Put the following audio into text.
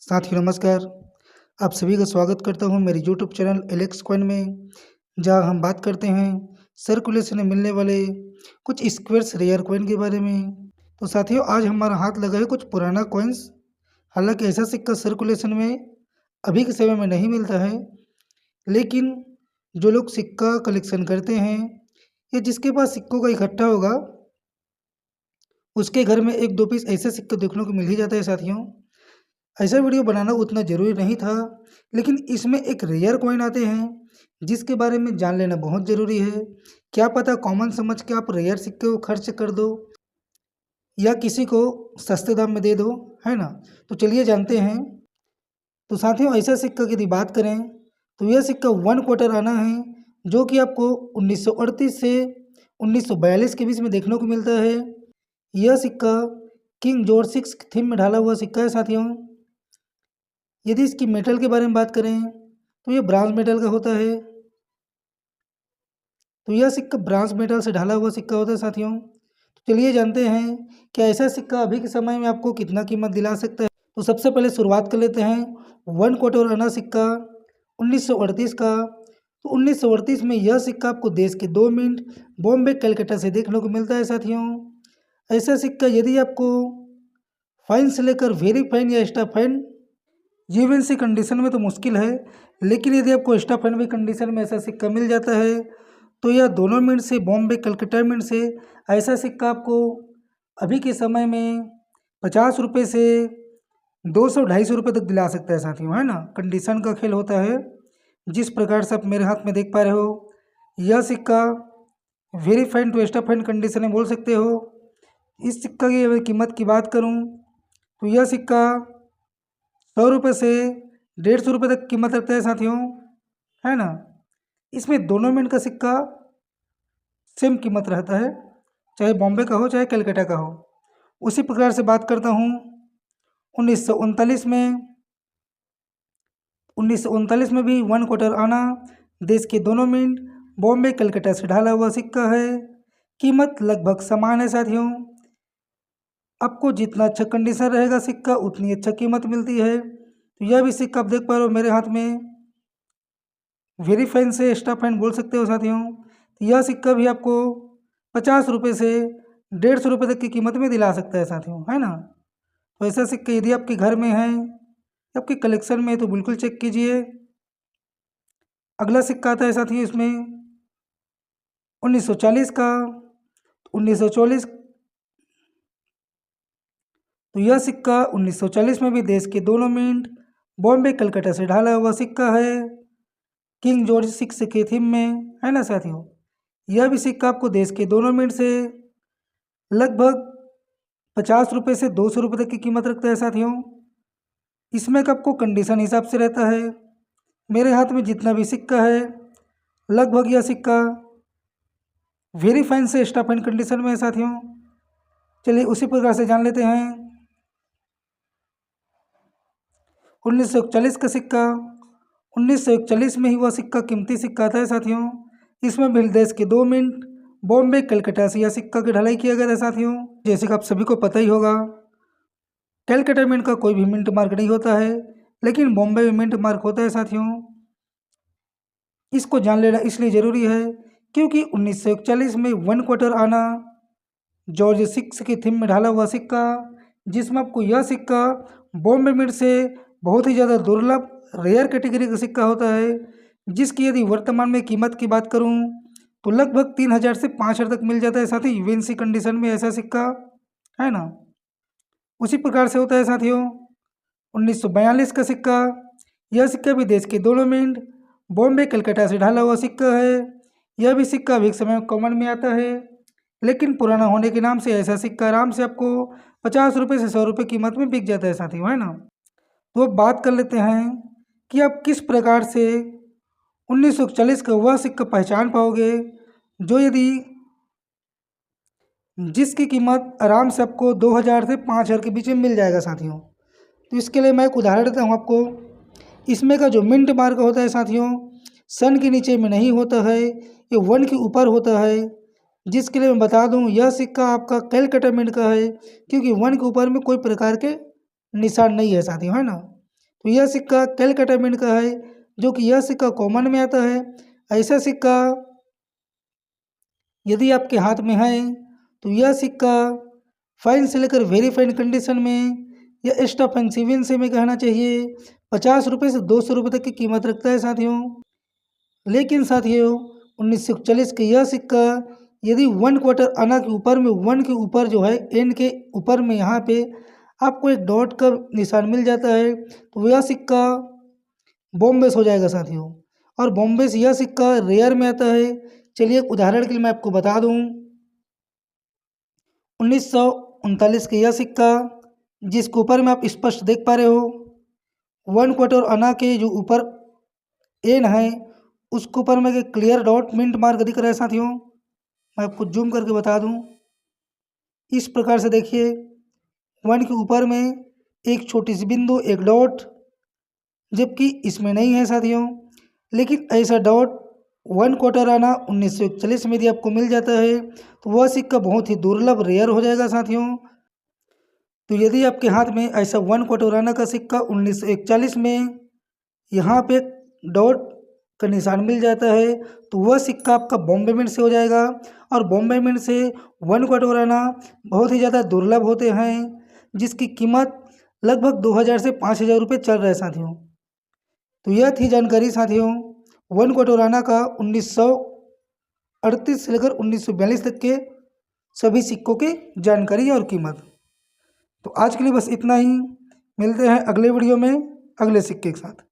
साथियों नमस्कार। आप सभी का स्वागत करता हूं मेरे यूट्यूब चैनल एलेक्स कॉइन में, जहां हम बात करते हैं सर्कुलेशन में मिलने वाले कुछ स्क्वेयर्स रेयर कॉइन के बारे में। तो साथियों आज हमारा हाथ लगा है कुछ पुराना कॉइन्स। हालांकि ऐसा सिक्का सर्कुलेशन में अभी के समय में नहीं मिलता है, लेकिन जो लोग सिक्का कलेक्शन करते हैं या जिसके पास सिक्कों का इकट्ठा होगा, उसके घर में एक दो पीस ऐसे सिक्के देखने को मिल ही जाता है। साथियों ऐसा वीडियो बनाना उतना ज़रूरी नहीं था, लेकिन इसमें एक रेयर कॉइन आते हैं जिसके बारे में जान लेना बहुत ज़रूरी है। क्या पता कॉमन समझ के आप रेयर सिक्के को खर्च कर दो या किसी को सस्ते दाम में दे दो, है ना। तो चलिए जानते हैं। तो साथियों ऐसा सिक्का की यदि बात करें तो यह सिक्का 1 क्वार्टर आना है, जो कि आपको 1938 से 1942 के बीच में देखने को मिलता है। यह सिक्का किंग जॉर्ज 6 थीम में ढाला हुआ सिक्का है। साथियों यदि इसकी मेटल के बारे में बात करें तो ये ब्रांज मेटल का होता है। तो यह सिक्का ब्रांज मेटल से ढाला हुआ सिक्का होता है। साथियों तो चलिए जानते हैं कि ऐसा सिक्का अभी के समय में आपको कितना कीमत दिला सकता है। तो सबसे पहले शुरुआत कर लेते हैं 1 क्वार्टर आना सिक्का 1938 का। तो 1938 में यह सिक्का आपको देश के 2 मिनट बॉम्बे कलकत्ता से देखने को मिलता है। साथियों ऐसा सिक्का यदि आपको फाइन से लेकर वेरी फाइन या एक्स्ट्रा फाइन जीवेंसी कंडीशन में तो मुश्किल है, लेकिन यदि आपको एक्स्ट्रा फाइन भी कंडीशन में ऐसा सिक्का मिल जाता है तो यह दोनों मिनट से बॉम्बे कलकत्ता मिनट से ऐसा सिक्का आपको अभी के समय में 50 रुपये से 200-250 रुपये तक दिला सकता है। साथियों है ना, कंडीशन का खेल होता है। जिस प्रकार से आप मेरे हाथ में देख पा रहे हो, यह सिक्का very fine to extra fine condition में बोल सकते हो। इस सिक्का की अगर कीमत की बात करूँ तो यह सिक्का 100 रुपये से 150 रुपये तक कीमत रखता है। साथियों है ना, इसमें दोनों मिनट का सिक्का सेम कीमत रहता है, चाहे बॉम्बे का हो चाहे कलकत्ता का हो। उसी प्रकार से बात करता हूँ 1939 में। 1939 में भी 1 क्वार्टर आना देश के दोनों मिनट बॉम्बे कलकत्ता से ढाला हुआ सिक्का है। कीमत लगभग समान है। साथियों आपको जितना अच्छा कंडीशन रहेगा सिक्का उतनी अच्छा कीमत मिलती है। तो यह भी सिक्का आप देख पा रहे हो मेरे हाथ में, वेरी फाइन से एक्स्ट्रा फाइन बोल सकते हो। साथियों तो यह सिक्का भी आपको 50 रुपये से 150 रुपये तक की कीमत में दिला सकता है। साथियों है ना, तो ऐसा सिक्का यदि आपके घर में है, आपके कलेक्शन में है, तो बिल्कुल चेक कीजिए। अगला सिक्का आता है साथियों इसमें 1940 का। 1940 तो यह सिक्का 1940 में भी देश के दोनों मिनट बॉम्बे कलकत्ता से ढाला हुआ सिक्का है, किंग जॉर्ज 6 के थीम में, है ना। साथियों यह भी सिक्का आपको देश के दोनों मिनट से लगभग 50 रुपये से 200 रुपये तक की कीमत रखता है। साथियों इसमें का आपको कंडीशन हिसाब से रहता है। मेरे हाथ में जितना भी सिक्का है लगभग यह सिक्का वेरी फाइन से एक्स्ट्रा फाइन कंडीशन में है। साथियों चलिए उसी प्रकार से जान लेते हैं 1941 का सिक्का। 1941 में ही वह सिक्का कीमती सिक्का था। साथियों इसमें भी देश के 2 मिनट बॉम्बे कलकत्ता से यह सिक्का की ढलाई किया गया था। साथियों जैसे कि आप सभी को पता ही होगा, कलकत्ता मिंट का कोई भी मिंट मार्क नहीं होता है, लेकिन बॉम्बे में मिंट मार्क होता है। साथियों इसको जान लेना इसलिए ज़रूरी है क्योंकि 1941 में 1 क्वार्टर आना जॉर्ज 6 की थीम में ढाला हुआ सिक्का, जिसमें आपको यह सिक्का बॉम्बे मिंट से बहुत ही ज़्यादा दुर्लभ रेयर कैटेगरी का सिक्का होता है, जिसकी यदि वर्तमान में कीमत की बात करूं तो लगभग 3000 से 5000 तक मिल जाता है। साथ ही यूएनसी कंडीशन में ऐसा सिक्का, है ना। उसी प्रकार से होता है साथियों 1942 का सिक्का। यह सिक्का भी देश के दोनों मिनट बॉम्बे कलकत्ता से ढाला हुआ सिक्का है। यह भी सिक्का अभी एक समय में कॉमन में आता है, लेकिन पुराना होने के नाम से ऐसा सिक्का आराम से आपको 50 रुपये से 100 रुपये कीमत में बिक जाता है। साथियों है ना, तो अब बात कर लेते हैं कि आप किस प्रकार से 1940 का वह सिक्का पहचान पाओगे जो यदि जिसकी कीमत आराम से आपको 2000 से 5000 के बीच में मिल जाएगा। साथियों तो इसके लिए मैं एक उदाहरण देता हूँ आपको। इसमें का जो मिंट मार्क होता है साथियों, सन के नीचे में नहीं होता है, ये 1 के ऊपर होता है। जिसके लिए मैं बता दूं यह सिक्का आपका कलकत्ता मिंट का है, क्योंकि 1 के ऊपर में कोई प्रकार के निशान नहीं है। साथियों है ना, तो यह सिक्का कैलकाटा मिंट का है, जो कि यह सिक्का कॉमन में आता है। ऐसा सिक्का यदि आपके हाथ में है तो यह सिक्का फाइन से लेकर वेरी फाइन कंडीशन में या एक्स्ट्रा फैंसीविन से में कहना चाहिए 50 रुपये से 200 रुपये तक की कीमत रखता है साथियों। लेकिन साथियों 1941 का यह सिक्का यदि 1 क्वार्टर आना के ऊपर में 1 के ऊपर जो है एन के ऊपर में यहाँ पे आपको एक डॉट का निशान मिल जाता है तो यह सिक्का बॉम्बे से हो जाएगा साथियों। और बॉम्बे से यह सिक्का रेयर में आता है। चलिए एक उदाहरण के लिए मैं आपको बता दूं, 1939 का यह सिक्का जिसके ऊपर में आप स्पष्ट देख पा रहे हो 1 क्वार्टर आना के जो ऊपर एन है उसके ऊपर में एक क्लियर डॉट मिंट मार्क दिख रहा है साथियों। मैं आपको जूम करके बता दूं, इस प्रकार से देखिए 1 के ऊपर में एक छोटी सी बिंदु एक डॉट, जबकि इसमें नहीं है साथियों। लेकिन ऐसा डॉट 1 क्वार्टर आना 1941 में यदि आपको मिल जाता है तो वह सिक्का बहुत ही दुर्लभ रेयर हो जाएगा साथियों। तो यदि आपके हाथ में ऐसा 1 क्वार्टर आना का सिक्का 1941 में यहाँ पे डॉट का निशान मिल जाता है तो वह सिक्का आपका बॉम्बे मिंट से हो जाएगा। और बॉम्बे मिंट से 1 क्वार्टर आना बहुत ही ज़्यादा दुर्लभ होते हैं, जिसकी कीमत लगभग 2000 से 5000 रुपये चल रहा है साथियों। तो यह थी जानकारी साथियों 1 क्वार्टर आना का 1938 से लेकर 1942 तक के सभी सिक्कों की जानकारी और कीमत। तो आज के लिए बस इतना ही, मिलते हैं अगले वीडियो में अगले सिक्के के साथ।